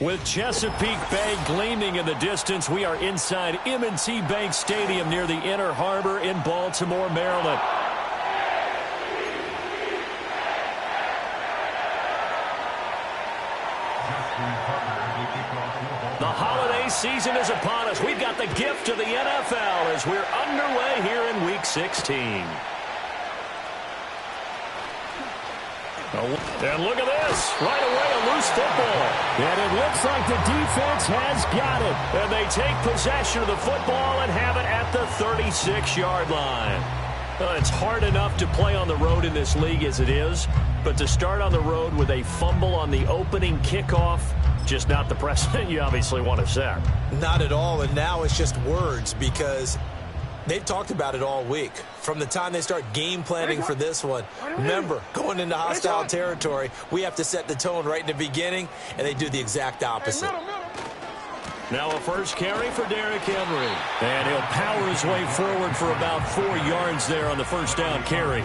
With Chesapeake Bay gleaming in the distance, we are inside M&T Bank Stadium near the Inner Harbor in Baltimore, Maryland. The holiday season is upon us. We've got the gift of the NFL as we're underway here in Week 16. And look at this. Right away, a loose football. And it looks like the defense has got it. And they take possession of the football and have it at the 36-yard line. It's hard enough to play on the road in this league as it is, but to start on the road with a fumble on the opening kickoff, just not the precedent you obviously want to set. Not at all, and now it's just words because they've talked about it all week. From the time they start game planning for this one, remember, going into hostile territory, we have to set the tone right in the beginning, and they do the exact opposite. Now a first carry for Derrick Henry. And he'll power his way forward for about 4 yards there on the first down carry.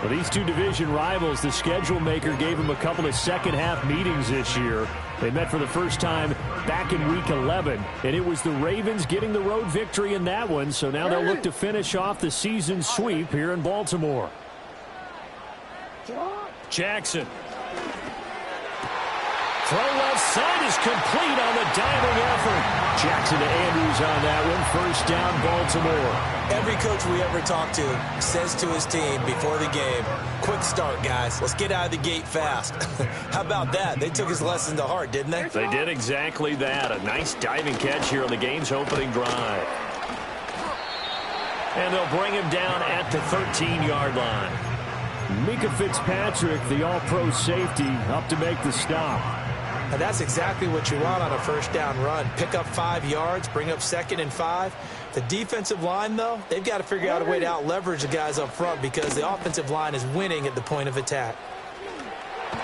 For these two division rivals, the schedule maker gave them a couple of second-half meetings this year. They met for the first time back in Week 11, and it was the Ravens getting the road victory in that one, so now they'll look to finish off the season sweep here in Baltimore. Jackson. Throw left side is complete on the diving effort. Jackson to Andrews on that one. First down, Baltimore. Every coach we ever talk to says to his team before the game, quick start, guys. Let's get out of the gate fast. How about that? They took his lesson to heart, didn't they? They did exactly that. A nice diving catch here on the game's opening drive. And they'll bring him down at the 13-yard line. Minkah Fitzpatrick, the all-pro safety, up to make the stop. And that's exactly what you want on a first down run. Pick up 5 yards, bring up 2nd and 5. The defensive line, though, they've got to figure out a way to out-leverage the guys up front because the offensive line is winning at the point of attack. 9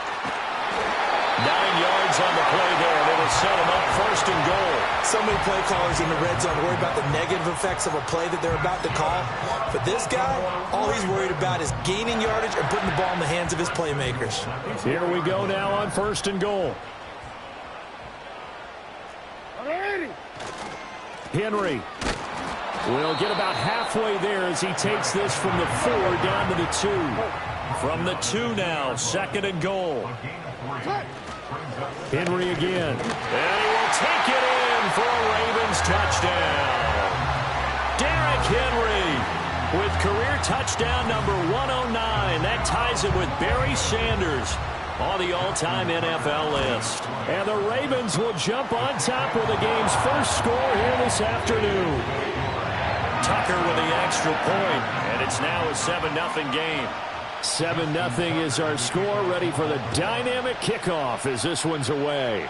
yards on the play there. They will set him up 1st and goal. So many play callers in the red zone worry about the negative effects of a play that they're about to call. But this guy, all he's worried about is gaining yardage and putting the ball in the hands of his playmakers. Here we go now on 1st and goal. Henry will get about halfway there as he takes this from the 4 down to the 2. From the 2 now, 2nd and goal. Henry again. And he will take it in for a Ravens touchdown. Derrick Henry with career touchdown number 109. That ties it with Barry Sanders on the all-time NFL list. And the Ravens will jump on top with the game's first score here this afternoon. Tucker with the extra point, and it's now a 7-0 game. 7-0 is our score, ready for the dynamic kickoff as this one's away.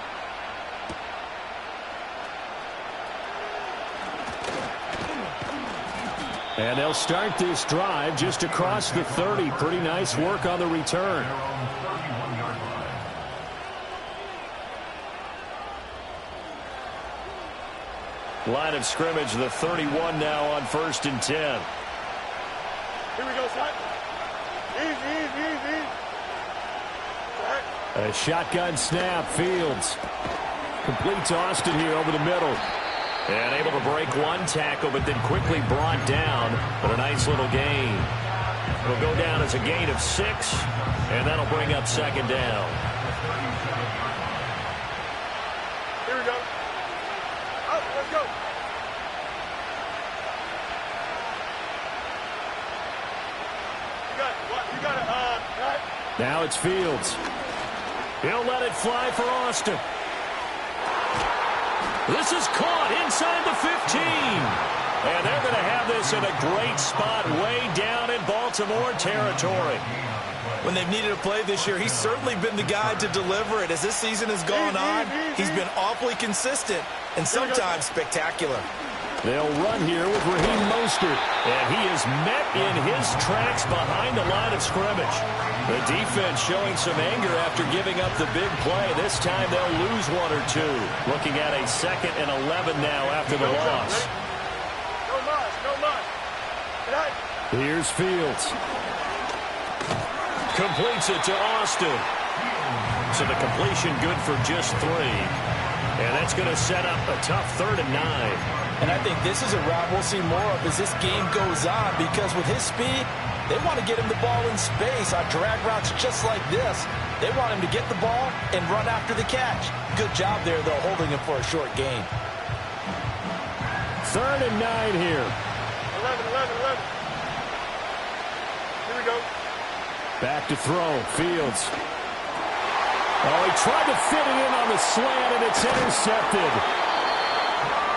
And they'll start this drive just across the 30. Pretty nice work on the return. Line of scrimmage, the 31 now on 1st and 10. Here we go, son. Easy. A shotgun snap, Fields. Complete to Austin here over the middle. And able to break one tackle, but then quickly brought down. But a nice little gain. It'll go down as a gain of 6, and that'll bring up 2nd down. Here we go. Up, let's go. You got it. Right. Now it's Fields. He'll let it fly for Austin. This is caught inside the 15. And they're going to have this in a great spot way down in Baltimore territory. When they've needed a play this year, he's certainly been the guy to deliver it. As this season has gone on, he's been awfully consistent and sometimes spectacular. They'll run here with Raheem Mostert. And he is met in his tracks behind the line of scrimmage. The defense showing some anger after giving up the big play. This time they'll lose 1 or 2. Looking at a 2nd and 11 now after the loss. No loss. Here's Fields. Completes it to Austin. So the completion good for just 3. And that's going to set up a tough 3rd and 9. And I think this is a route we'll see more of as this game goes on, because with his speed, they want to get him the ball in space on drag routes just like this. They want him to get the ball and run after the catch. Good job there, though, holding him for a short gain. 3rd and 9 here. 11. Here we go. Back to throw. Fields. Oh, he tried to fit it in on the slant, and it's intercepted.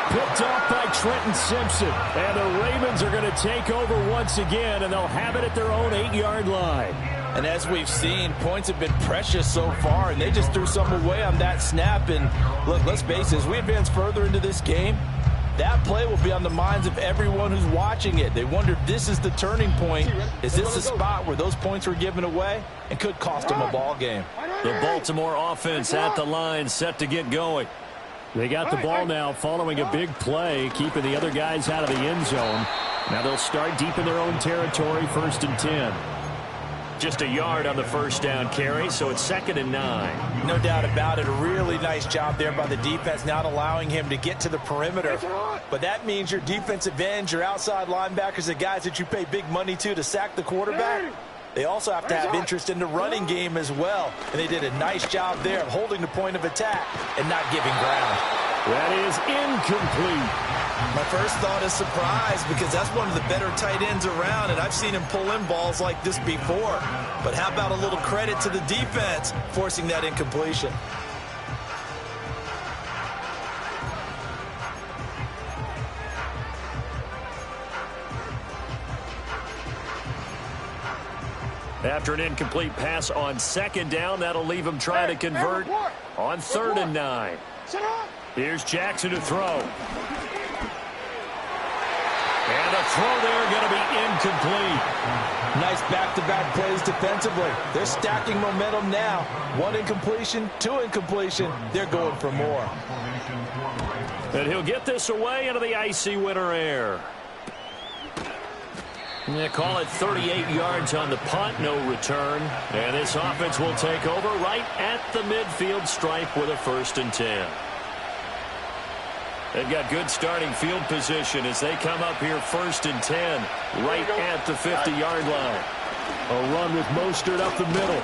Picked off by Trenton Simpson. And the Ravens are going to take over once again, and they'll have it at their own 8-yard line. And as we've seen, points have been precious so far, and they just threw some away on that snap. And look, let's face it, as we advance further into this game, that play will be on the minds of everyone who's watching it. They wonder if this is the turning point. Is this the spot where those points were given away and could cost them a ball game? The Baltimore offense at the line, set to get going. They got the ball now following a big play, keeping the other guys out of the end zone. Now they'll start deep in their own territory, 1st and 10. Just a yard on the 1st down carry, so it's 2nd and 9. No doubt about it. A really nice job there by the defense, not allowing him to get to the perimeter. But that means your defensive ends, your outside linebackers, the guys that you pay big money to sack the quarterback, they also have to have interest in the running game as well. And they did a nice job there of holding the point of attack and not giving ground. That is incomplete. My first thought is surprise, because that's one of the better tight ends around, and I've seen him pull in balls like this before. But how about a little credit to the defense forcing that incompletion? After an incomplete pass on 2nd down, that'll leave him trying to convert on 3rd and 9. Here's Jackson to throw. And the throw there going to be incomplete. Nice back-to-back plays defensively. They're stacking momentum now. 1 incompletion, 2 incompletion. They're going for more. And he'll get this away into the icy winter air. They call it 38 yards on the punt, no return. And this offense will take over right at the midfield stripe with a 1st and 10. They've got good starting field position as they come up here 1st and 10 right at the 50-yard line. A run with Mostert up the middle.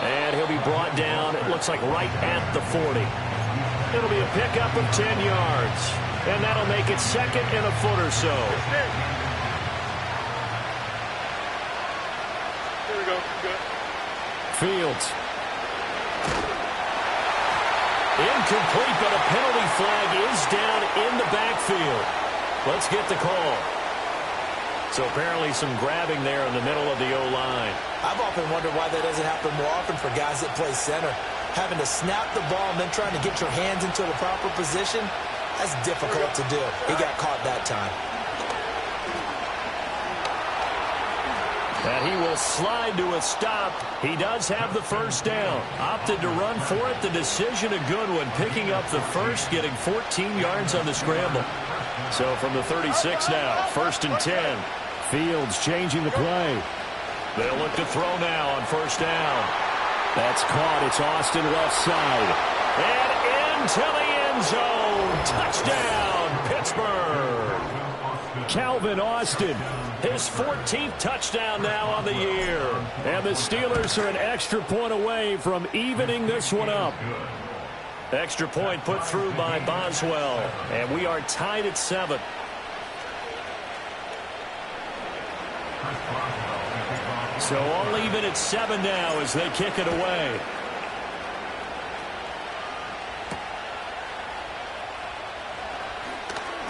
And he'll be brought down, it looks like right at the 40. It'll be a pickup of 10 yards. And that'll make it 2nd and a foot or so. Here we go. Good. Fields. Incomplete, but a penalty flag is down in the backfield. Let's get the call. So apparently some grabbing there in the middle of the O-line. I've often wondered why that doesn't happen more often for guys that play center. Having to snap the ball and then trying to get your hands into the proper position, that's difficult to do. He got caught that time. And he will slide to a stop. He does have the 1st down. Opted to run for it. The decision a good one. Picking up the 1st, getting 14 yards on the scramble. So from the 36 now, 1st and 10. Fields changing the play. They'll look to throw now on 1st down. That's caught. It's Austin left side. And into the end zone. Touchdown, Pittsburgh. Calvin Austin. His 14th touchdown now on the year. And the Steelers are an extra point away from evening this one up. Extra point put through by Boswell. And we are tied at 7. So all even at 7 now as they kick it away.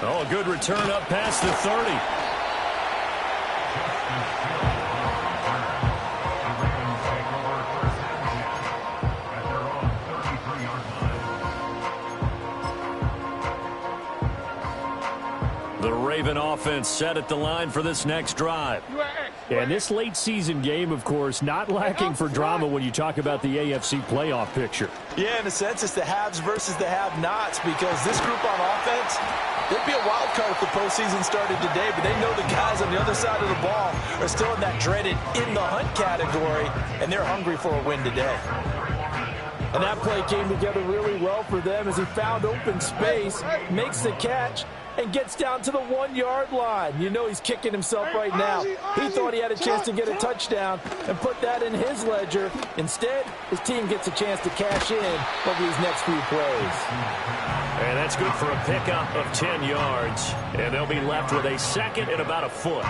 Oh, a good return up past the 30. The Raven offense set at the line for this next drive. And this late season game, of course, not lacking for drama when you talk about the AFC playoff picture. Yeah, in a sense, it's the haves versus the have-nots because this group on offense, they'd be a wild card if the postseason started today, but they know the guys on the other side of the ball are still in that dreaded in-the-hunt category, and they're hungry for a win today. And that play came together really well for them as he found open space, makes the catch, and gets down to the 1-yard line. You know he's kicking himself right now. He thought he had a chance to get a touchdown and put that in his ledger. Instead, his team gets a chance to cash in over these next few plays. And that's good for a pickup of 10 yards. And they'll be left with a 2nd and about a foot.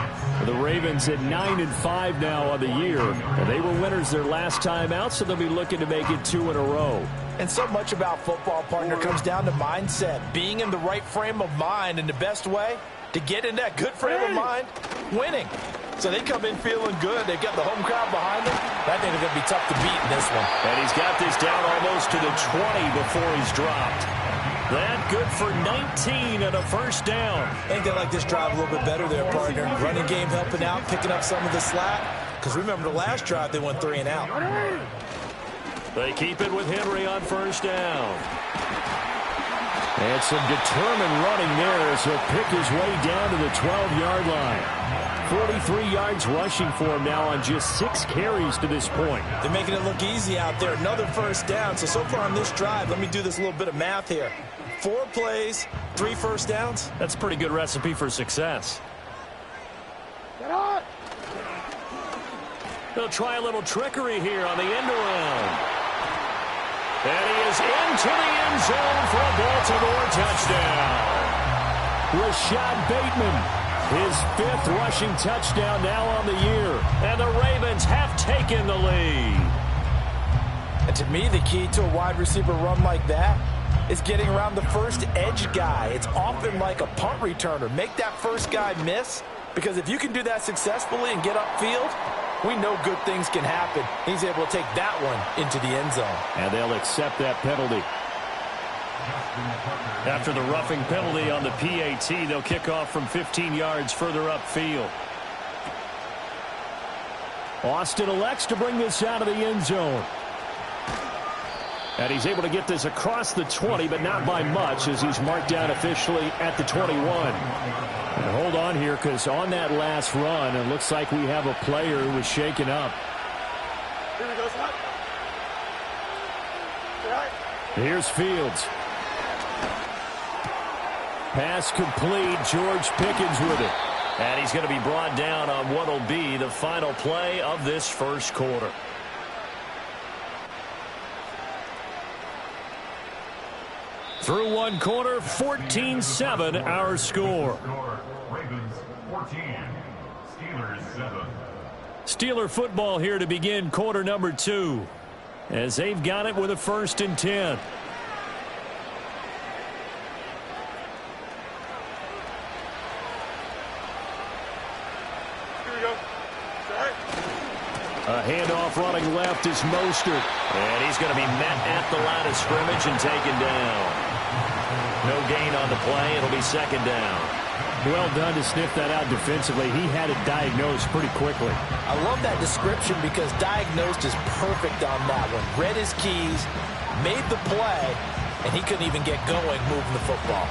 The Ravens at 9-5 now on the year. And they were winners their last time out, so they'll be looking to make it 2 in a row. And so much about football, partner, comes down to mindset. Being in the right frame of mind, and the best way to get in that good frame of mind, winning. So they come in feeling good. They've got the home crowd behind them. I think they're going to be tough to beat in this one. And he's got this down almost to the 20 before he's dropped. That good for 19 and a 1st down. I think they like this drive a little bit better there, partner. Running game helping out, picking up some of the slack. Because remember the last drive, they went 3 and out. They keep it with Henry on 1st down. And some determined running there as he'll pick his way down to the 12-yard line. 43 yards rushing for him now on just 6 carries to this point. They're making it look easy out there. Another 1st down. So far on this drive, let me do this little bit of math here. 4 plays, 3 1st downs. That's a pretty good recipe for success. Get on. They'll try a little trickery here on the end around. And he is into the end zone for a Baltimore touchdown. Rashad Bateman, his 5th rushing touchdown now on the year. And the Ravens have taken the lead. And to me, the key to a wide receiver run like that is getting around the first edge guy. It's often like a punt returner. Make that first guy miss, because if you can do that successfully and get upfield, we know good things can happen. He's able to take that one into the end zone. And they'll accept that penalty. After the roughing penalty on the PAT, they'll kick off from 15 yards further upfield. Austin elects to bring this out of the end zone. And he's able to get this across the 20, but not by much, as he's marked down officially at the 21. And hold on here, because on that last run, it looks like we have a player who was shaken up. Here we go, Scott. Here's Fields. Pass complete. George Pickens with it. And he's going to be brought down on what will be the final play of this first quarter. Through one quarter, 14-7 our score. Ravens 14, Steelers 7. Steeler football here to begin quarter number 2. As they've got it with a 1st and 10. A handoff running left is Mostert. And he's going to be met at the line of scrimmage and taken down. No gain on the play. It'll be 2nd down. Well done to sniff that out defensively. He had it diagnosed pretty quickly. I love that description because diagnosed is perfect on that one. Read his keys, made the play, and he couldn't even get going moving the football.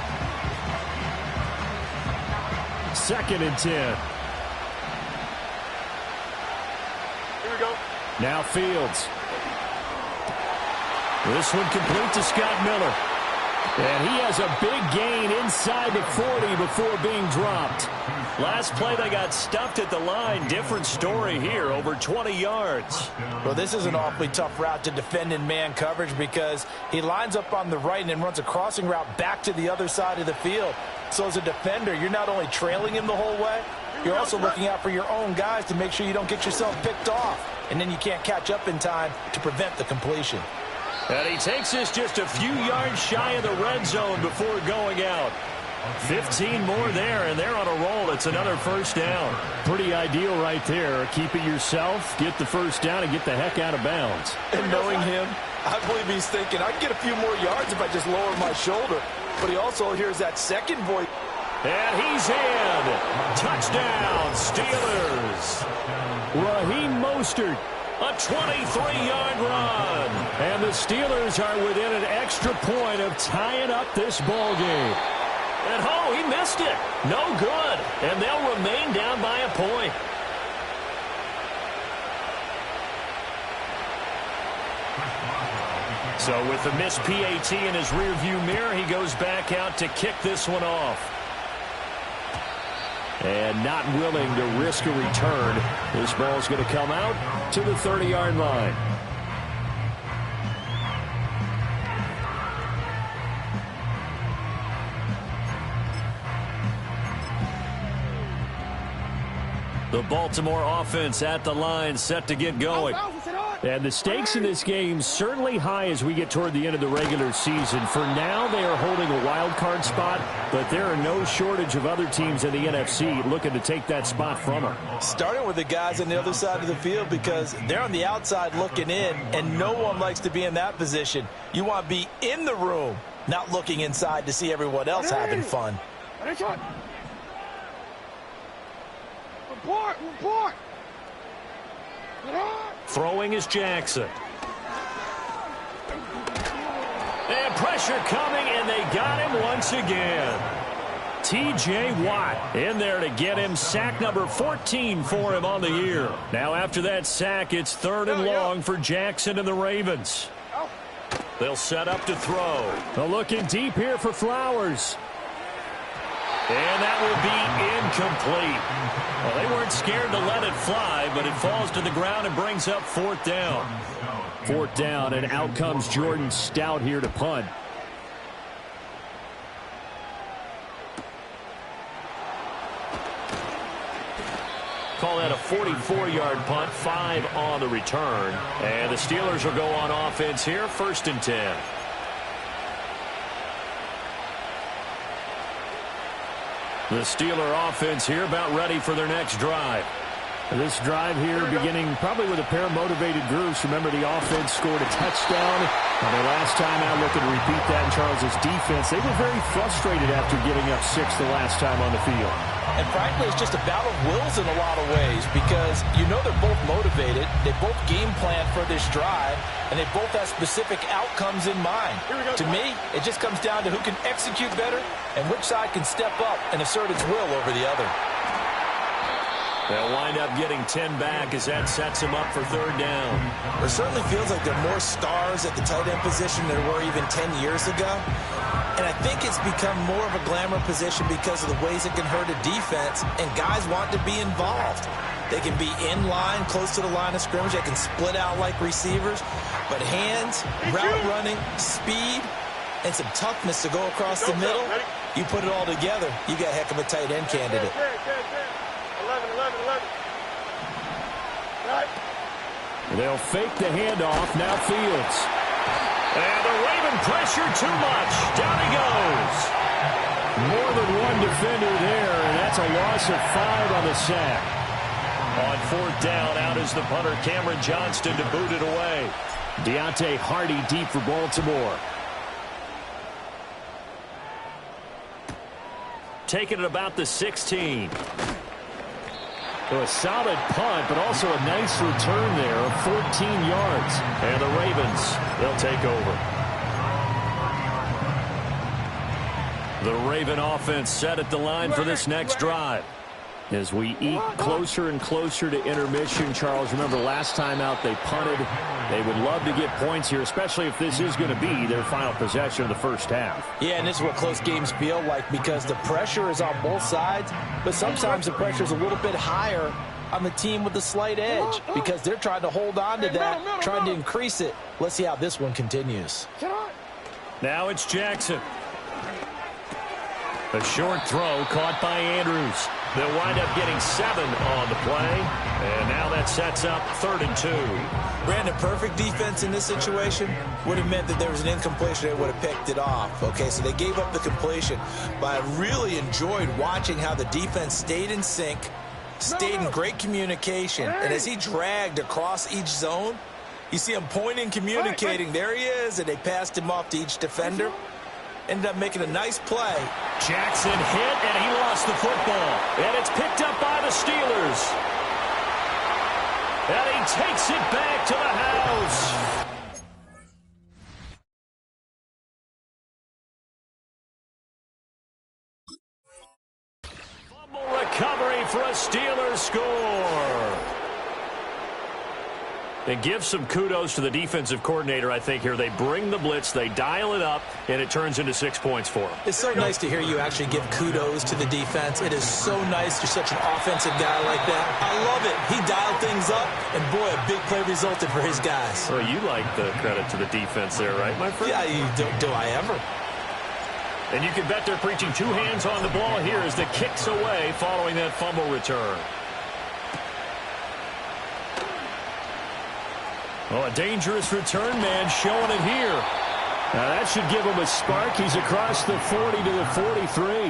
2nd and 10. Now Fields. This one complete to Scott Miller. And he has a big gain inside the 40 before being dropped. Last play they got stuffed at the line. Different story here, over 20 yards. Well, this is an awfully tough route to defend in man coverage because he lines up on the right and then runs a crossing route back to the other side of the field. So as a defender, you're not only trailing him the whole way, you're also looking out for your own guys to make sure you don't get yourself picked off. And then you can't catch up in time to prevent the completion. And he takes this just a few yards shy of the red zone before going out. 15 more there, and they're on a roll. It's another 1st down. Pretty ideal right there. Keep it yourself, get the 1st down, and get the heck out of bounds. And knowing him, I believe he's thinking, I can get a few more yards if I just lower my shoulder. But he also hears that second voice. And he's in. Touchdown, Steelers. Raheem Mostert. A 23-yard run. And the Steelers are within an extra point of tying up this ball game. And oh, he missed it. No good. And they'll remain down by a point. So with the missed PAT in his rearview mirror, he goes back out to kick this one off. And not willing to risk a return. This ball's going to come out to the 30-yard line. The Baltimore offense at the line, set to get going. And the stakes in this game certainly high as we get toward the end of the regular season. For now, they are holding a wild card spot, but there are no shortage of other teams in the NFC looking to take that spot from them. Starting with the guys on the other side of the field because they're on the outside looking in, and no one likes to be in that position. You want to be in the room, not looking inside to see everyone else having fun. Report! Throwing is Jackson. And pressure coming, and they got him once again. T.J. Watt in there to get him. Sack number 14 for him on the year. Now after that sack, it's 3rd and long for Jackson and the Ravens. They'll set up to throw. Looking deep here for Flowers. And that will be incomplete. Well, they weren't scared to let it fly, but it falls to the ground and brings up 4th down. 4th down, and out comes Jordan Stout here to punt. Call that a 44-yard punt, 5 on the return. And the Steelers will go on offense here, 1st and 10. The Steeler offense here about ready for their next drive. This drive here beginning probably with a pair of motivated groups. Remember, the offense scored a touchdown on their last time out. Looking to repeat that in Charles' defense. They were very frustrated after giving up 6 the last time on the field. And frankly, it's just a battle of wills in a lot of ways because you know they're both motivated. They both game plan for this drive, and they both have specific outcomes in mind. To me, it just comes down to who can execute better and which side can step up and assert its will over the other. They'll wind up getting 10 back as that sets them up for third down. It certainly feels like there are more stars at the tight end position than there were even 10 years ago. And I think it's become more of a glamour position because of the ways it can hurt a defense, and guys want to be involved. They can be in line, close to the line of scrimmage. They can split out like receivers. But hands, route running, speed, and some toughness to go across the middle, you put it all together, you got a heck of a tight end candidate. 11. Right. They'll fake the handoff. Now Fields. And the Raven pressure too much. Down he goes. More than one defender there, and that's a loss of 5 on the sack. On fourth down, out is the punter, Cameron Johnston, to boot it away. Deontay Hardy deep for Baltimore. Taking it about the 16. So a solid punt, but also a nice return there of 14 yards. And the Ravens, they'll take over. The Raven offense set at the line for this next drive. As we eke closer and closer to intermission, Charles, remember last time out they punted. They would love to get points here, especially if this is going to be their final possession of the first half. Yeah, and this is what close games feel like because the pressure is on both sides, but sometimes the pressure is a little bit higher on the team with the slight edge because they're trying to hold on to that, trying to increase it. Let's see how this one continues. Now it's Jackson. A short throw caught by Andrews. They'll wind up getting 7 on the play. And now that sets up 3rd and 2. Brandon, perfect defense in this situation would have meant that there was an incompletion. They would have picked it off. Okay, so they gave up the completion. But I really enjoyed watching how the defense stayed in sync, stayed in great communication. And as he dragged across each zone, you see him pointing, communicating. There he is, and they passed him off to each defender. Ended up making a nice play. Jackson hit, and he lost the football. And it's picked up by the Steelers. And he takes it back to the house. Fumble recovery for a Steelers score. And give some kudos to the defensive coordinator, I think, here. They bring the blitz, they dial it up, and it turns into 6 points for them. It's so nice to hear you actually give kudos to the defense. It is so nice. You're such an offensive guy like that. I love it. He dialed things up, and boy, a big play resulted for his guys. Well, you like the credit to the defense there, right, my friend? Yeah, do I ever? And you can bet they're preaching 2 hands on the ball here as the kick's away following that fumble return. Oh, a dangerous return man showing it here. Now that should give him a spark. He's across the 40 to the 43.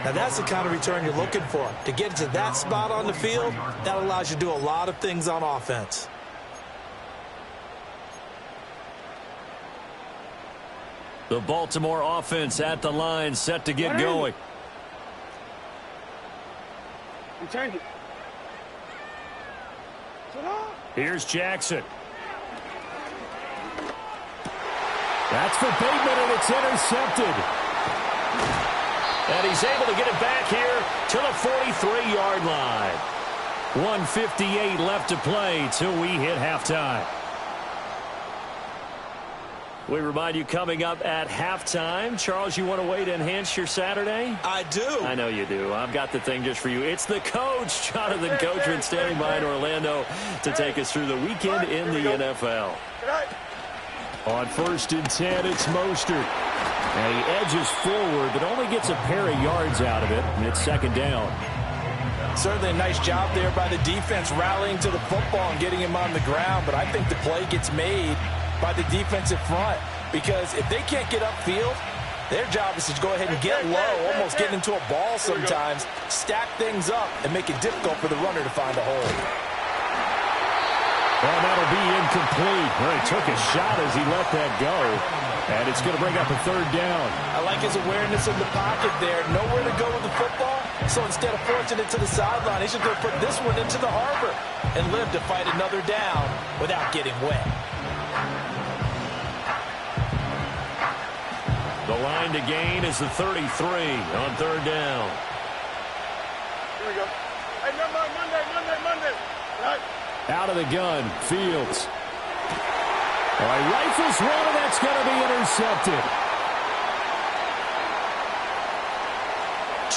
Now that's the kind of return you're looking for. To get to that spot on the field, that allows you to do a lot of things on offense. The Baltimore offense at the line, set to get going. Here's Jackson. That's for Bateman, and it's intercepted. And he's able to get it back here to the 43-yard line. 1:58 left to play till we hit halftime. We remind you, coming up at halftime, Charles, you want a way to enhance your Saturday? I do. I know you do. I've got the thing just for you. It's the coach, Jonathan Coachman, standing by in Orlando to take us through the weekend in the NFL. On 1st and 10, it's Mostert. And he edges forward, but only gets a pair of yards out of it, and it's 2nd down. Certainly a nice job there by the defense rallying to the football and getting him on the ground, but I think the play gets made by the defensive front because if they can't get upfield, Their job is to go ahead and get low, almost getting into a ball sometimes, stack things up, and make it difficult for the runner to find a hole. Well, that'll be incomplete. Well, he took a shot as he let that go, and it's going to bring up a third down. I like his awareness of the pocket there. Nowhere to go with the football, so instead of forcing it to the sideline, he's just going to put this one into the harbor and live to fight another down without getting wet. The line to gain is the 33 on third down. Here we go. Hey, Monday. Right. Out of the gun, Fields. All right, rifles one, and that's going to be intercepted.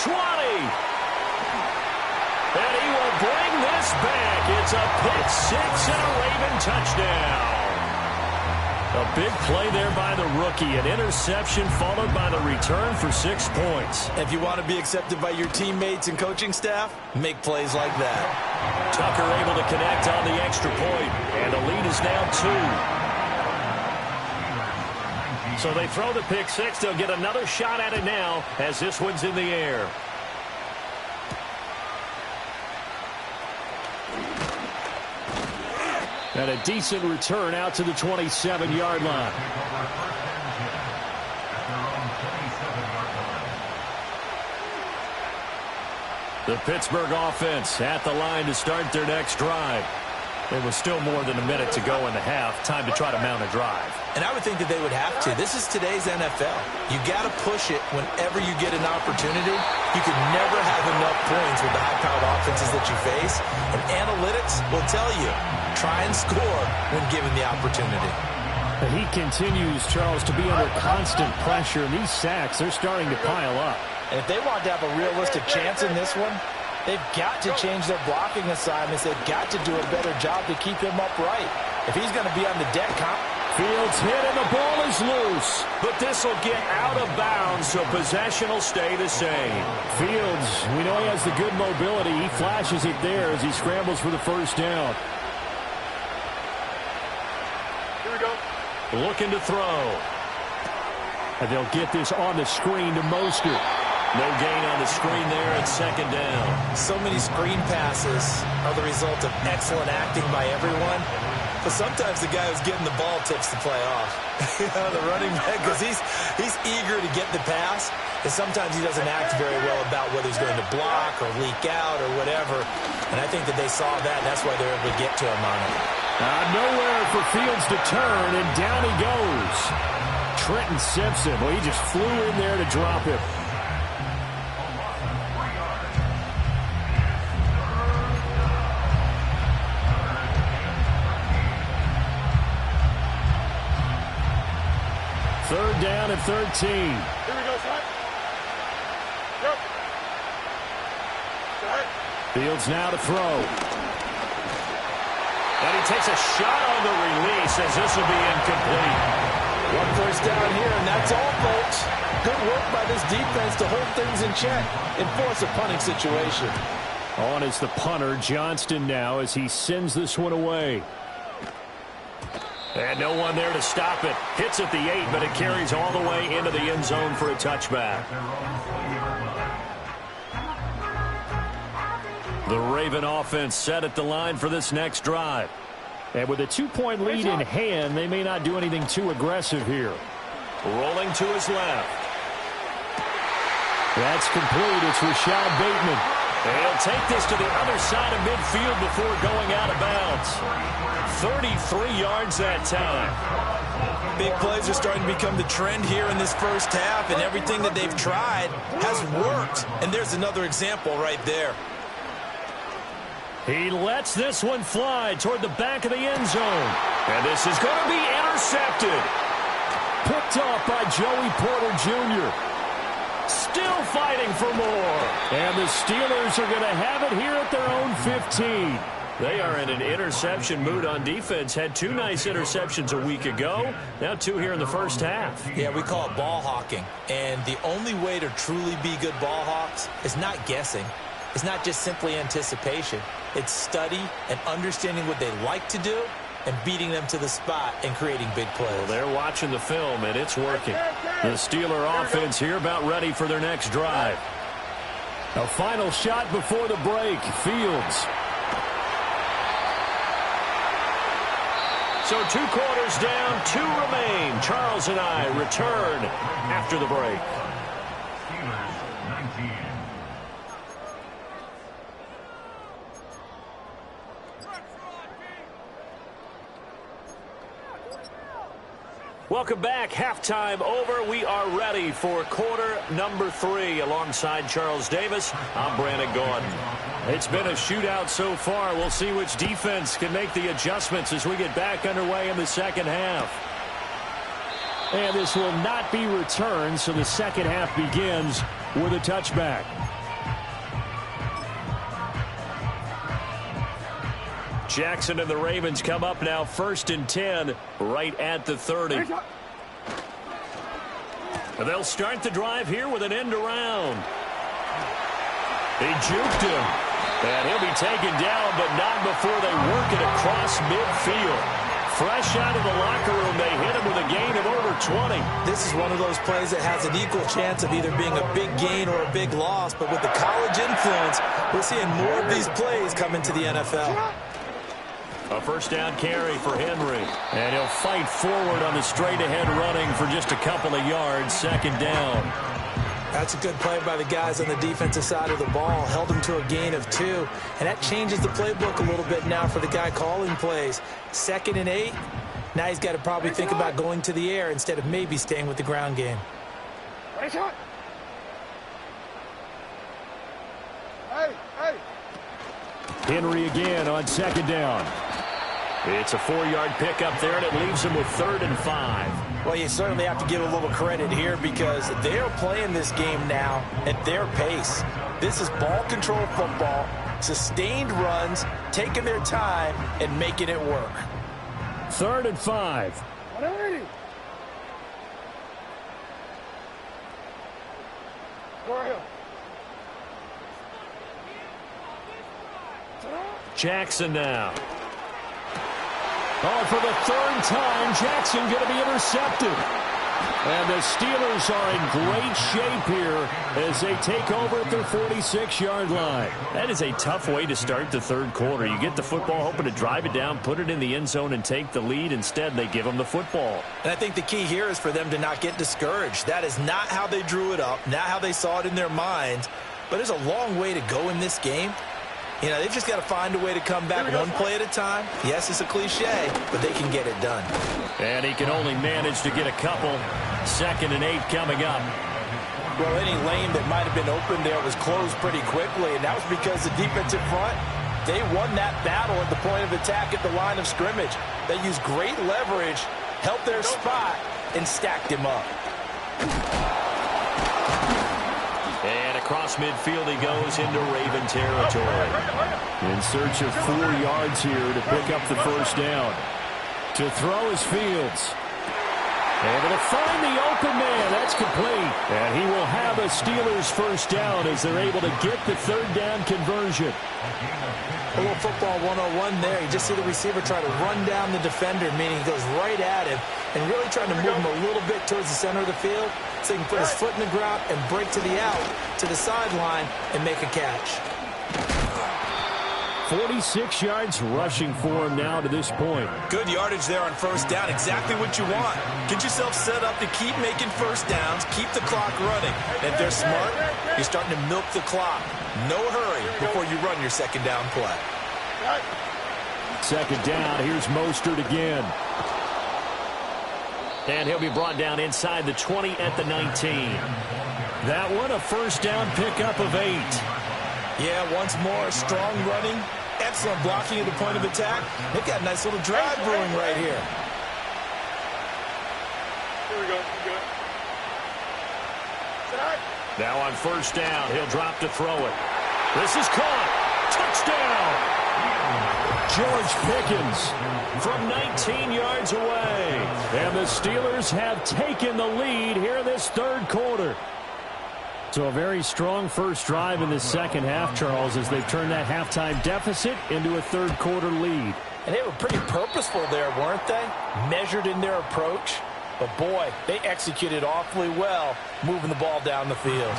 20. And he will bring this back. It's a pick six and a Raven touchdown. A big play there by the rookie. An interception followed by the return for 6 points. If you want to be accepted by your teammates and coaching staff, make plays like that. Tucker able to connect on the extra point, and the lead is now 2. So they throw the pick six. They'll get another shot at it now as this one's in the air. And a decent return out to the 27-yard line. The Pittsburgh offense at the line to start their next drive. There was still more than a minute to go in the half. Time to try to mount a drive. And I would think that they would have to. This is today's NFL. You got to push it whenever you get an opportunity. You can never have enough points with the high-powered offenses that you face. And analytics will tell you, try and score when given the opportunity. He continues, Charles, to be under constant pressure. And these sacks, they're starting to pile up. And if they want to have a realistic chance in this one, they've got to change their blocking assignments. They've got to do a better job to keep him upright. If he's going to be on the deck, Fields hit and the ball is loose. But this will get out of bounds, so possession will stay the same. Fields, we know he has the good mobility. He flashes it there as he scrambles for the first down. Here we go. Looking to throw. And they'll get this on the screen to Mostert. No gain on the screen there at second down. So many screen passes are the result of excellent acting by everyone. But sometimes the guy who's getting the ball tips the play off. The running back, because he's eager to get the pass. And sometimes he doesn't act very well about whether he's going to block or leak out or whatever. And I think that they saw that, and that's why they're able to get to him on it. Nowhere for Fields to turn, and down he goes. Trenton Simpson, well, he just flew in there to drop him. Third down and 13. Here we go, son. Yep. Fields now to throw. And he takes a shot on the release as this will be incomplete. One first down here, and that's all, folks. Good work by this defense to hold things in check and force a punting situation. On is the punter, Johnston now, as he sends this one away. And no one there to stop it. Hits at the 8, but it carries all the way into the end zone for a touchback. The Raven offense set at the line for this next drive. And with a 2-point lead in hand, they may not do anything too aggressive here. Rolling to his left. That's complete. It's Rashad Bateman. And he'll take this to the other side of midfield before going out of bounds. 33 yards that time. Big plays are starting to become the trend here in this first half, and everything that they've tried has worked. And there's another example right there. He lets this one fly toward the back of the end zone. And this is going to be intercepted. Picked off by Joey Porter Jr. Still fighting for more. And the Steelers are going to have it here at their own 15. They are in an interception mood on defense. Had 2 nice interceptions a week ago. Now 2 here in the first half. Yeah, we call it ball hawking. And the only way to truly be good ball hawks is not guessing. It's not just simply anticipation. It's study and understanding what they like to do and beating them to the spot and creating big plays. Well, they're watching the film, and it's working. The Steeler offense here about ready for their next drive. A final shot before the break. Fields. So 2 quarters down, 2 remain. Charles and I return after the break. Steelers 19. Welcome back. Halftime over. We are ready for quarter number 3. Alongside Charles Davis, I'm Brandon Gaudin. It's been a shootout so far. We'll see which defense can make the adjustments as we get back underway in the second half. And this will not be returned, so the second half begins with a touchback. Jackson and the Ravens come up now 1st and 10 right at the 30. And they'll start the drive here with an end around. He juked him. And he'll be taken down, but not before they work it across midfield. Fresh out of the locker room, they hit him with a gain of over 20. This is one of those plays that has an equal chance of either being a big gain or a big loss, but with the college influence, we're seeing more of these plays come into the NFL. A first down carry for Henry. And he'll fight forward on the straight-ahead running for just a couple of yards. 2nd down. That's a good play by the guys on the defensive side of the ball. Held him to a gain of 2. And that changes the playbook a little bit now for the guy calling plays. 2nd and 8. Now he's got to probably think about going to the air instead of maybe staying with the ground game. Henry again on 2nd down. It's a 4-yard pickup there, and it leaves him with 3rd and 5. Well, you certainly have to give a little credit here because they're playing this game now at their pace. This is ball control football, sustained runs, taking their time, and making it work. 3rd and 5. Jackson now. Oh, for the 3rd time, Jackson going to be intercepted. And the Steelers are in great shape here as they take over at their 46-yard line. That is a tough way to start the 3rd quarter. You get the football, hoping to drive it down, put it in the end zone, and take the lead. Instead, they give them the football. And I think the key here is for them to not get discouraged. That is not how they drew it up, not how they saw it in their minds. But there's a long way to go in this game. You know, they've just got to find a way to come back one play at a time. Yes, it's a cliche, but they can get it done. And he can only manage to get a couple. 2nd and 8 coming up. Well, any lane that might have been open there was closed pretty quickly, and that was because the defensive front, they won that battle at the point of attack at the line of scrimmage. They used great leverage, helped their spot, and stacked him up. And across midfield he goes into Raven territory. In search of 4 yards here to pick up the 1st down. To throw is Fields. Able to find the open man. That's complete. And he will have a Steelers 1st down as they're able to get the 3rd down conversion. A little football 101 there. You just see the receiver try to run down the defender, meaning he goes right at him and really trying to move him a little bit towards the center of the field so he can put his foot in the ground and break to the out, to the sideline, and make a catch. 46 yards rushing for him now to this point. Good yardage there on 1st down. Exactly what you want. Get yourself set up to keep making 1st downs, keep the clock running. And if they're smart, you're starting to milk the clock. No hurry before you run your 2nd down play. 2nd down. Here's Mostert again. And he'll be brought down inside the 20 at the 19. That one a 1st down pickup of 8. Yeah, once more, strong running, excellent blocking at the point of attack. They've got a nice little drive brewing right here. Here we go. Good. Now on 1st down, he'll drop to throw it. This is caught. Touchdown! George Pickens from 19 yards away. And the Steelers have taken the lead here in this 3rd quarter. So a very strong first drive in the second half, Charles, as they've turned that halftime deficit into a 3rd quarter lead. And they were pretty purposeful there, weren't they? Measured in their approach. But, boy, they executed awfully well moving the ball down the field.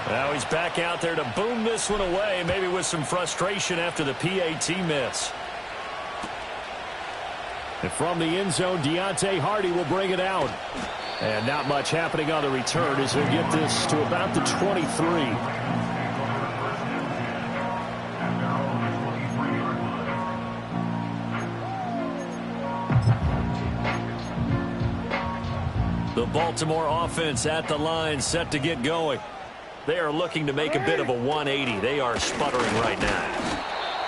Now he's back out there to boom this one away, maybe with some frustration after the PAT miss. And from the end zone, Deontay Hardy will bring it out. And not much happening on the return as he'll get this to about the 23. The Baltimore offense at the line, set to get going. They are looking to make a bit of a 180. They are sputtering right now.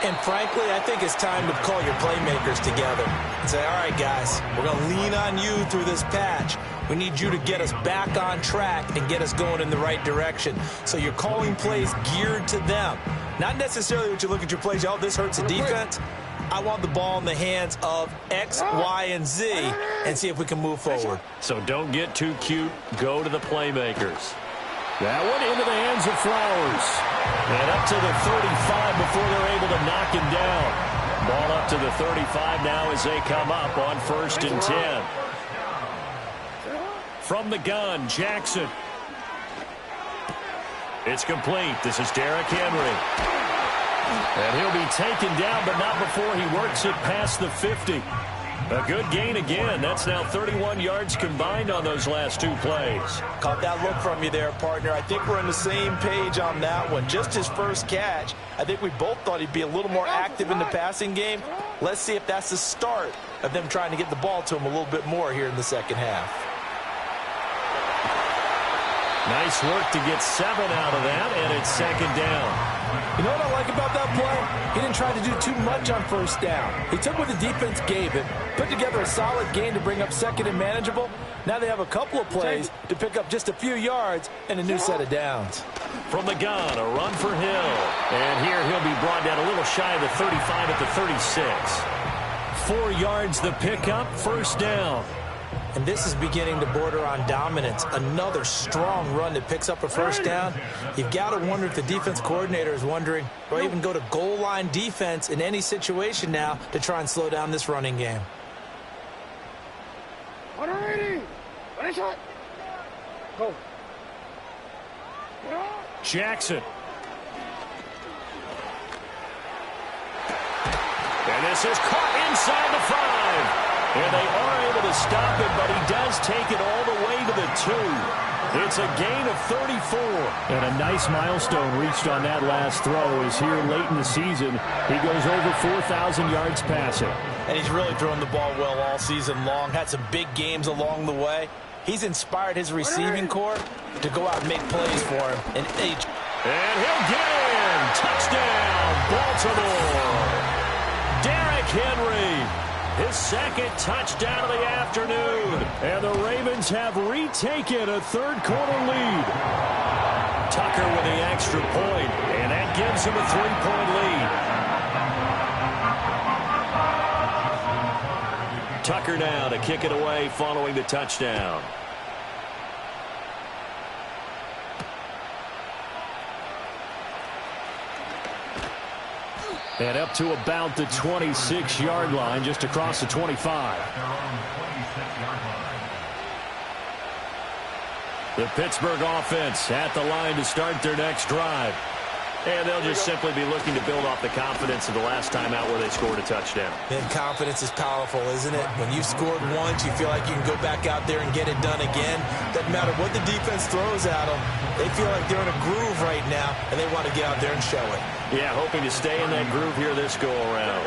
And frankly, I think it's time to call your playmakers together and say, all right, guys, we're going to lean on you through this patch. We need you to get us back on track and get us going in the right direction. So you're calling plays geared to them. Not necessarily what you look at your plays, oh, this hurts the defense. I want the ball in the hands of X, Y, and Z and see if we can move forward. So don't get too cute. Go to the playmakers. That one into the hands of Flowers. And up to the 35 before they're able to knock him down. Ball up to the 35 now as they come up on 1st and 10. From the gun, Jackson. It's complete. This is Derrick Henry. And he'll be taken down, but not before he works it past the 50. A good gain again. That's now 31 yards combined on those last two plays. Caught that look from you there, partner. I think we're on the same page on that one. Just his first catch. I think we both thought he'd be a little more active in the passing game. Let's see if that's the start of them trying to get the ball to him a little bit more here in the second half. Nice work to get 7 out of that, and it's 2nd down. You know what I like about that play? He didn't try to do too much on 1st down. He took what the defense gave him, put together a solid game to bring up 2nd and manageable. Now they have a couple of plays to pick up just a few yards and a new set of downs. From the gun, a run for Hill. And here he'll be brought down a little shy of the 35 at the 36. 4 yards the pickup, 1st down. And this is beginning to border on dominance. Another strong run that picks up a 1st down. You've got to wonder if the defense coordinator is wondering, or even go to goal line defense in any situation now to try and slow down this running game. Go. Jackson. And this is caught inside the 5. And they are able to stop it, but he does take it all the way to the 2. It's a gain of 34. And a nice milestone reached on that last throw is here late in the season. He goes over 4,000 yards passing. And he's really thrown the ball well all season long. Had some big games along the way. He's inspired his receiving corps to go out and make plays for him. And he'll get in. Touchdown, Baltimore. Derrick Henry. His 2nd touchdown of the afternoon. And the Ravens have retaken a 3rd quarter lead. Tucker with the extra point, and that gives him a 3-point lead. Tucker now to kick it away following the touchdown. And up to about the 26-yard line, just across the 25. The Pittsburgh offense at the line to start their next drive. And they'll just simply be looking to build off the confidence of the last time out where they scored a touchdown. And confidence is powerful, isn't it? When you've scored once, you feel like you can go back out there and get it done again. Doesn't matter what the defense throws at them. They feel like they're in a groove right now, and they want to get out there and show it. Yeah, hoping to stay in that groove here this go-around.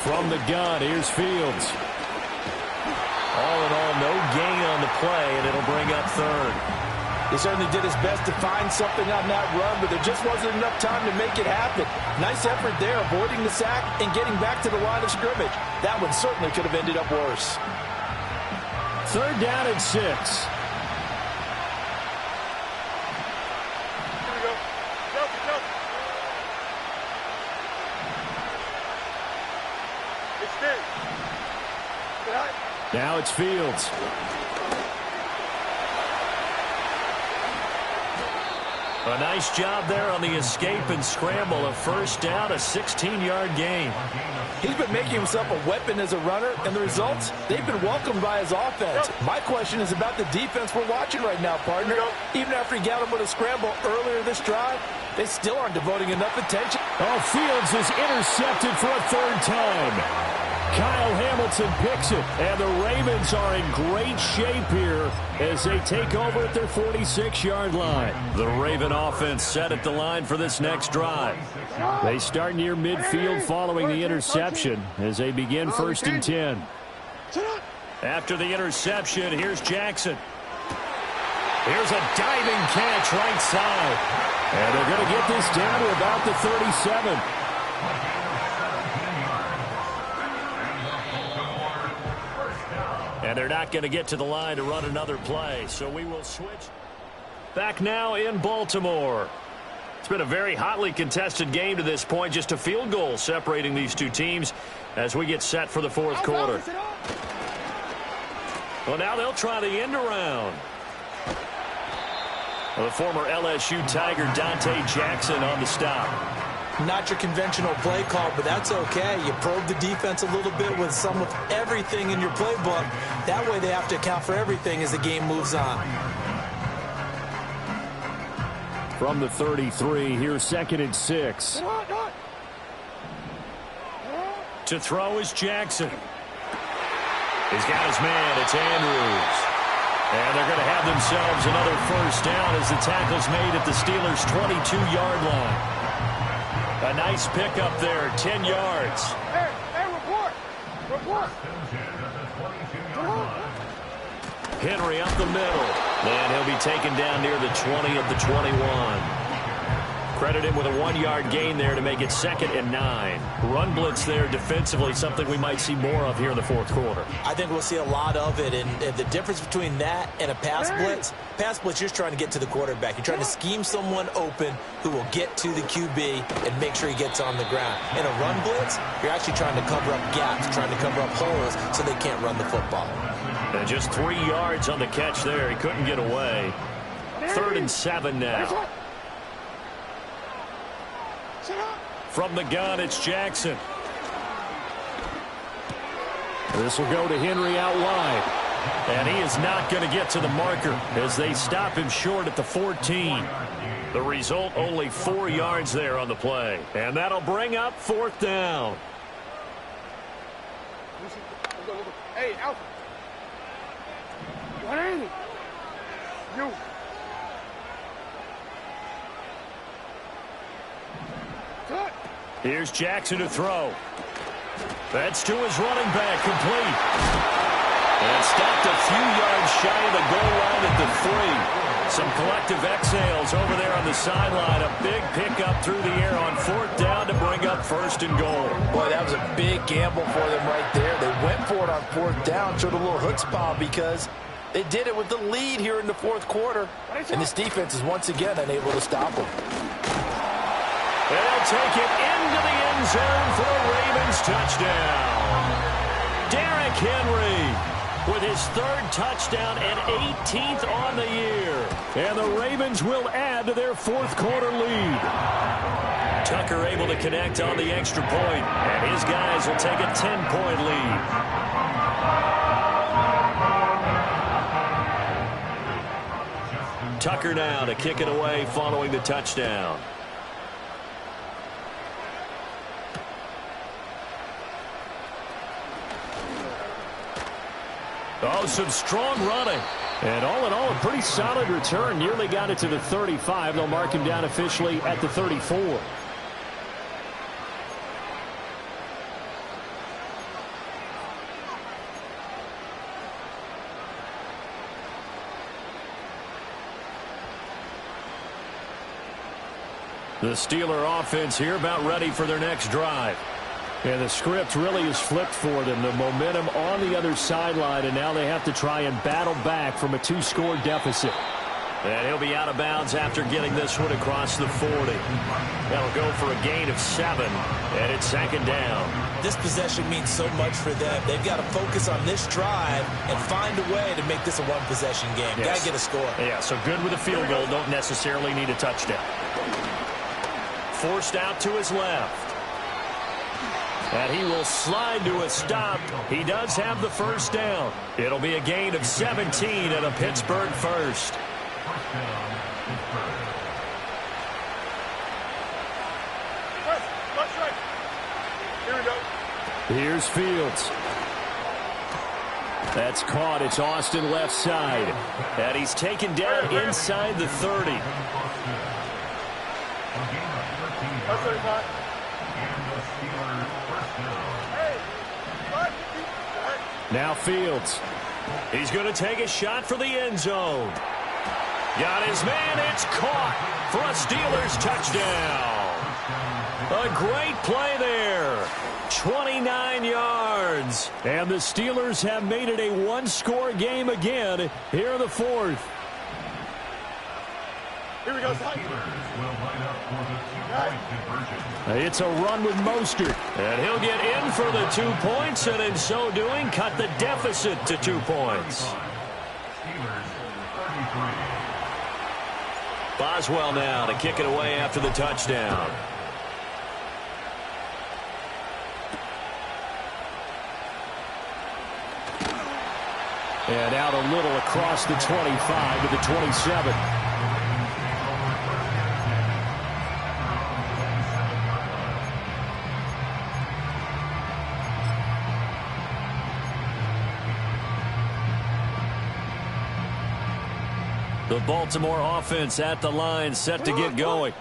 From the gun, here's Fields. All in all, no gain on the play, and it'll bring up 3rd. He certainly did his best to find something on that run, but there just wasn't enough time to make it happen. Nice effort there, avoiding the sack and getting back to the line of scrimmage. That one certainly could have ended up worse. 3rd down and 6. Here we go. Go. Extend. Now it's Fields. A nice job there on the escape and scramble. A first down, a 16-yard gain. He's been making himself a weapon as a runner, and the results, they've been welcomed by his offense. My question is about the defense we're watching right now, partner. Even after he got him with a scramble earlier this drive, they still aren't devoting enough attention. Oh, Fields is intercepted for a third time. Kyle Hamilton picks it, and the Ravens are in great shape here as they take over at their 46-yard line. The Raven offense set at the line for this next drive. They start near midfield following the interception as they begin 1st and 10. After the interception, here's Jackson. Here's a diving catch right side. And they're going to get this down to about the 37. And they're not going to get to the line to run another play, so we will switch. Back now in Baltimore. It's been a very hotly contested game to this point. Just a field goal separating these two teams as we get set for the fourth quarter. Well, now they'll try the end around. The former LSU Tiger Dante Jackson on the stop. Not your conventional play call, but that's okay. You probe the defense a little bit with some of everything in your playbook. That way they have to account for everything as the game moves on. From the 33, here's 2nd and 6. To throw is Jackson. He's got his man. It's Andrews. And they're going to have themselves another first down as the tackle's made at the Steelers' 22-yard line. A nice pickup there, 10 yards. Hey, report. Henry up the middle. And he'll be taken down near the 20 of the 21. Credit him with a 1-yard gain there to make it 2nd and 9. Run blitz there defensively, something we might see more of here in the fourth quarter. I think we'll see a lot of it, and the difference between that and a pass blitz, you're just trying to get to the quarterback. You're trying to scheme someone open who will get to the QB and make sure he gets on the ground. In a run blitz, you're actually trying to cover up gaps, trying to cover up holes so they can't run the football. And just 3 yards on the catch there. He couldn't get away. 3rd and 7 now. From the gun, it's Jackson. This will go to Henry out wide. And he is not going to get to the marker as they stop him short at the 14. The result, only 4 yards there on the play. And that'll bring up 4th down. Hey, Alpha. What is it? You. Here's Jackson to throw. That's to his running back, complete. And stopped a few yards shy of the goal line at the 3. Some collective exhales over there on the sideline. A big pickup through the air on 4th down to bring up 1st and goal. Boy, that was a big gamble for them right there. They went for it on 4th down, showed a little chutzpah because they did it with the lead here in the 4th quarter. And this defense is once again unable to stop them. They'll take it into the end zone for a Ravens touchdown. Derrick Henry with his 3rd touchdown and 18th on the year. And the Ravens will add to their 4th quarter lead. Tucker able to connect on the extra point, and his guys will take a 10-point lead. Tucker now to kick it away following the touchdown. Oh, some strong running. And all in all, a pretty solid return. Nearly got it to the 35. They'll mark him down officially at the 34. The Steeler offense here about ready for their next drive. And the script really is flipped for them. The momentum on the other sideline, and now they have to try and battle back from a 2-score deficit. And he'll be out of bounds after getting this one across the 40. That'll go for a gain of 7, and it's second down. This possession means so much for them. They've got to focus on this drive and find a way to make this a one-possession game. Yes. Got to get a score. Yeah, so good with a field goal. Don't necessarily need a touchdown. Forced out to his left. And he will slide to a stop. He does have the first down. It'll be a gain of 17 and a Pittsburgh first. Here we go. Here's Fields. That's caught. It's Austin left side. And he's taken down inside the 30. That's 35. Now Fields. He's going to take a shot for the end zone. Got his man. It's caught for a Steelers touchdown. A great play there. 29 yards. And the Steelers have made it a one-score game again here in the fourth. Here we go. It's a run with Mostert. And he'll get in for the 2 points, and in so doing, cut the deficit to 2 points. Boswell now to kick it away after the touchdown. And out a little across the 25 to the 27. The Baltimore offense at the line, set to get going.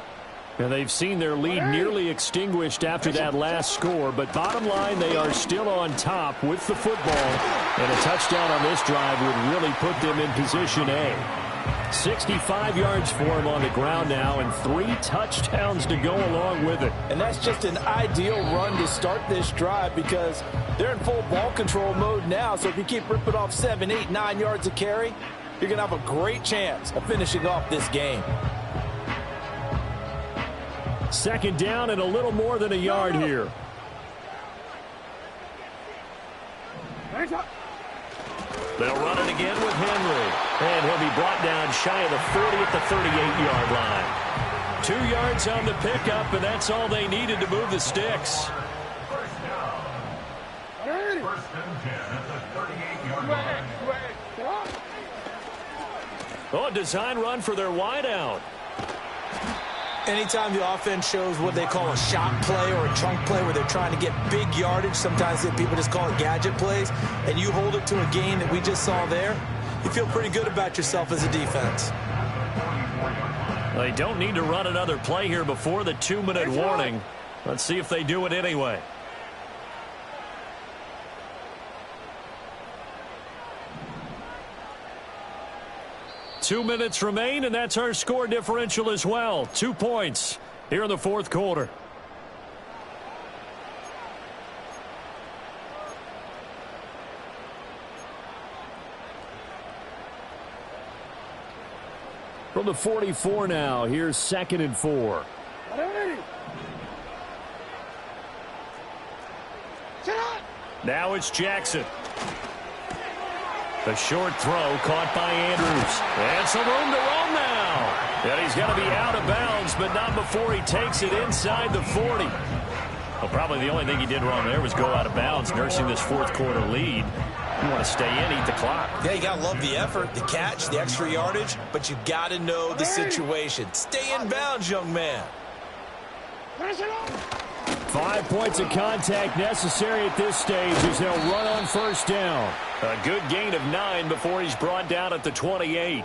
And they've seen their lead nearly extinguished after that last score. But bottom line, they are still on top with the football. And a touchdown on this drive would really put them in position A. 65 yards for him on the ground now, and 3 touchdowns to go along with it. And that's just an ideal run to start this drive because they're in full ball control mode now. So if you keep ripping off 7, 8, 9 yards a carry, you're going to have a great chance of finishing off this game. Second down and a little more than a yard here. They'll run it again with Henry. And he'll be brought down shy of the 40 at the 38-yard line. 2 yards on the pickup, and that's all they needed to move the sticks. First and 10 at the 38-yard line. Oh, a design run for their wideout. Anytime the offense shows what they call a shot play or a chunk play where they're trying to get big yardage, sometimes people just call it gadget plays, and you hold it to a gain that we just saw there, you feel pretty good about yourself as a defense. They don't need to run another play here before the 2-minute warning. Let's see if they do it anyway. Two minutes remain, and that's our score differential as well. 2 points here in the fourth quarter. From the 44 now, here's 2nd and 4. Now it's Jackson. A short throw caught by Andrews. And some room to roam now. And he's got to be out of bounds, but not before he takes it inside the 40. Well, probably the only thing he did wrong there was go out of bounds, nursing this fourth quarter lead. You want to stay in, eat the clock. Yeah, you got to love the effort, the catch, the extra yardage, but you got to know the situation. Stay in bounds, young man. 5 points of contact necessary at this stage as they'll run on first down. A good gain of 9 before he's brought down at the 28.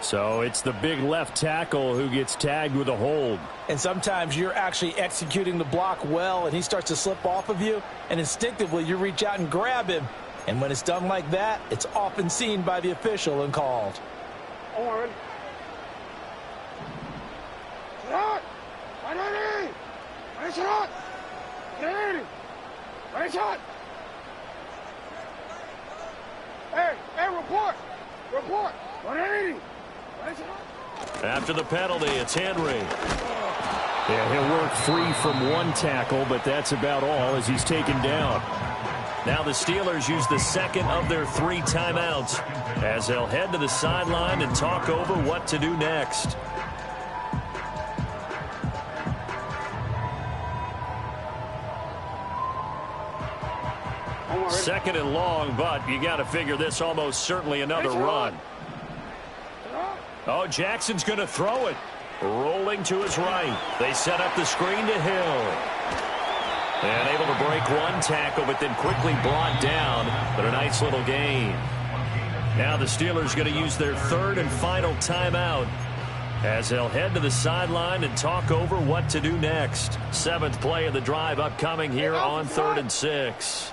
So it's the big left tackle who gets tagged with a hold. And sometimes you're actually executing the block well, and he starts to slip off of you, and instinctively you reach out and grab him. And when it's done like that, it's often seen by the official and called. Hey, report! Report! 180! After the penalty, it's Henry. Yeah, he'll work free from one tackle, but that's about all as he's taken down. Now the Steelers use the second of their 3 timeouts as they'll head to the sideline and talk over what to do next. Second and long, but you got to figure this almost certainly another run. Oh, Jackson's going to throw it. Rolling to his right. They set up the screen to Hill. And able to break one tackle, but then quickly brought down. But a nice little gain. Now the Steelers going to use their 3rd and final timeout as they'll head to the sideline and talk over what to do next. 7th play of the drive upcoming here on 3rd and 6.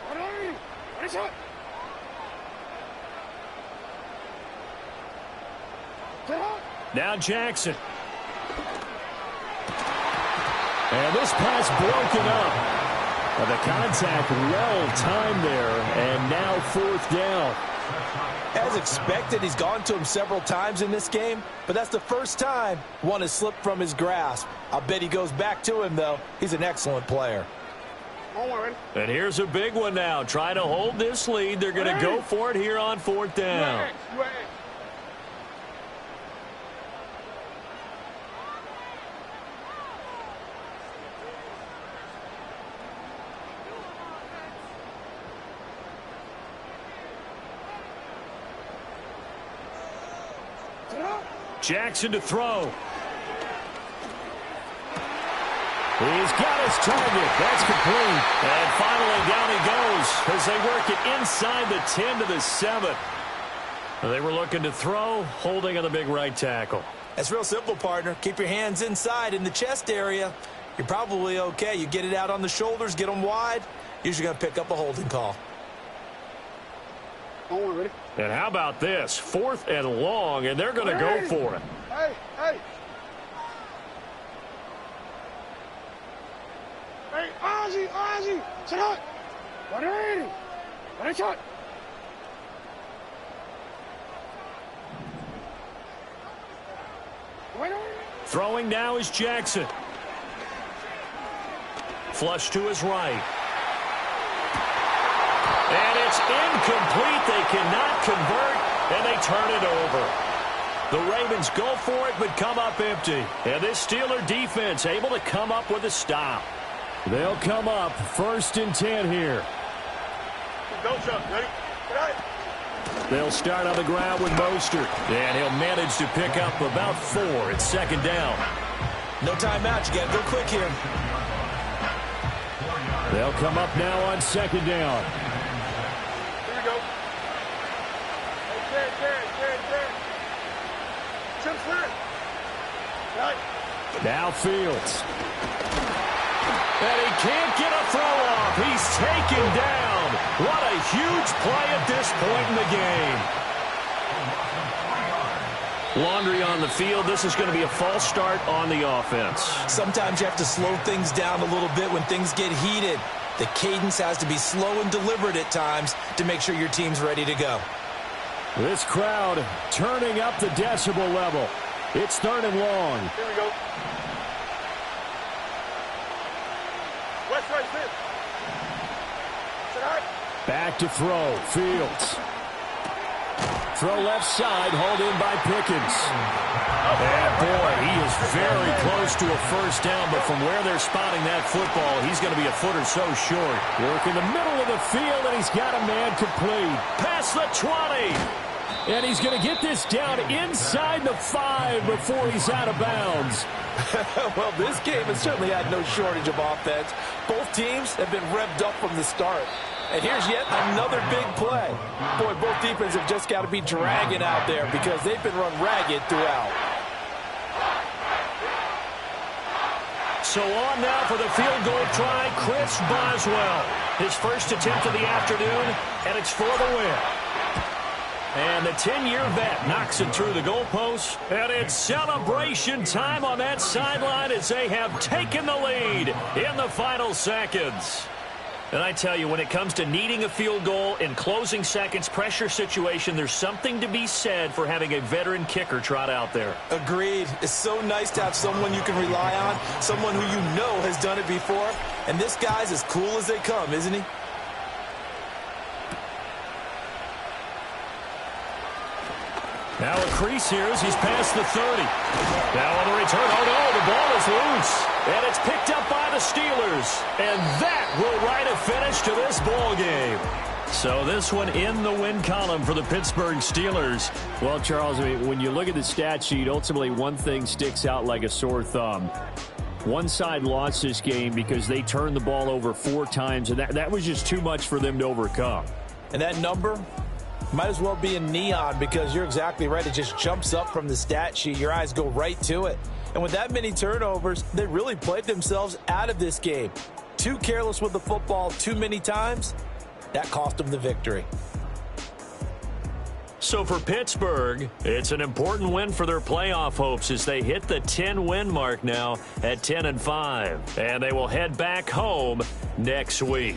Now Jackson. And this pass broken up. The contact well timed there, and now 4th down. As expected, he's gone to him several times in this game, but that's the first time one has slipped from his grasp. I'll bet he goes back to him, though. He's an excellent player. And here's a big one now. Trying to hold this lead. They're going to go for it here on 4th down. Jackson to throw. He's got his target. That's complete. And finally down he goes as they work it inside the 10 to the 7. They were looking to throw, holding on the big right tackle. That's real simple, partner. Keep your hands inside in the chest area. You're probably okay. You get it out on the shoulders, get them wide. Usually going to pick up a holding call. And how about this? 4th and long, and they're going to go for it. Hey, Ozzy, sit up. Throwing now is Jackson. Flush to his right. And it's incomplete. They cannot convert, and they turn it over. The Ravens go for it, but come up empty. And this Steeler defense able to come up with a stop. They'll come up 1st and 10 here. Don't jump. Ready? They'll start on the ground with Mostert. And he'll manage to pick up about 4. It's 2nd down. No timeout. You got to go quick here. They'll come up now on 2nd down. Here we go. Hey, Jared. Chip clear. Right. Now Fields. And he can't get a throw off. He's taken down. What a huge play at this point in the game. Laundry on the field. This is going to be a false start on the offense. Sometimes you have to slow things down a little bit when things get heated. The cadence has to be slow and deliberate at times to make sure your team's ready to go. This crowd turning up the decibel level. It's 3rd and long. Here we go. West right, sit. Sit high. Back to throw. Fields. Throw left side, hauled in by Pickens. And boy, he is very close to a 1st down, but from where they're spotting that football, he's going to be a foot or so short. Work in the middle of the field, and he's got a man complete. Past the 20. And he's going to get this down inside the 5 before he's out of bounds. Well, this game has certainly had no shortage of offense. Both teams have been revved up from the start. And here's yet another big play. Boy, both defenses have just got to be dragging out there because they've been run ragged throughout. So on now for the field goal try, Chris Boswell. His first attempt of the afternoon, and it's for the win. And the 10-year vet knocks it through the goalpost. And it's celebration time on that sideline as they have taken the lead in the final seconds. And I tell you, when it comes to needing a field goal in closing seconds, pressure situation, there's something to be said for having a veteran kicker trot out there. Agreed. It's so nice to have someone you can rely on, someone who you know has done it before. And this guy's as cool as they come, isn't he? Now a crease here as he's past the 30. Now on the return, oh no, the ball is loose. And it's picked up by the Steelers. And that will write a finish to this ball game. So this one in the win column for the Pittsburgh Steelers. Well, Charles, I mean, when you look at the stat sheet, ultimately one thing sticks out like a sore thumb. One side lost this game because they turned the ball over 4 times, and that was just too much for them to overcome. And that number might as well be in neon because you're exactly right. It just jumps up from the stat sheet. Your eyes go right to it. And with that many turnovers, they really played themselves out of this game. Too careless with the football too many times. That cost them the victory. So for Pittsburgh, it's an important win for their playoff hopes as they hit the 10-win mark now at 10-5. And they will head back home next week.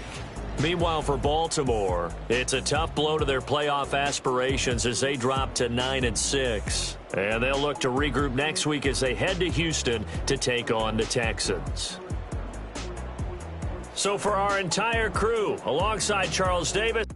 Meanwhile, for Baltimore, it's a tough blow to their playoff aspirations as they drop to 9-6. And they'll look to regroup next week as they head to Houston to take on the Texans. So for our entire crew, alongside Charles Davis,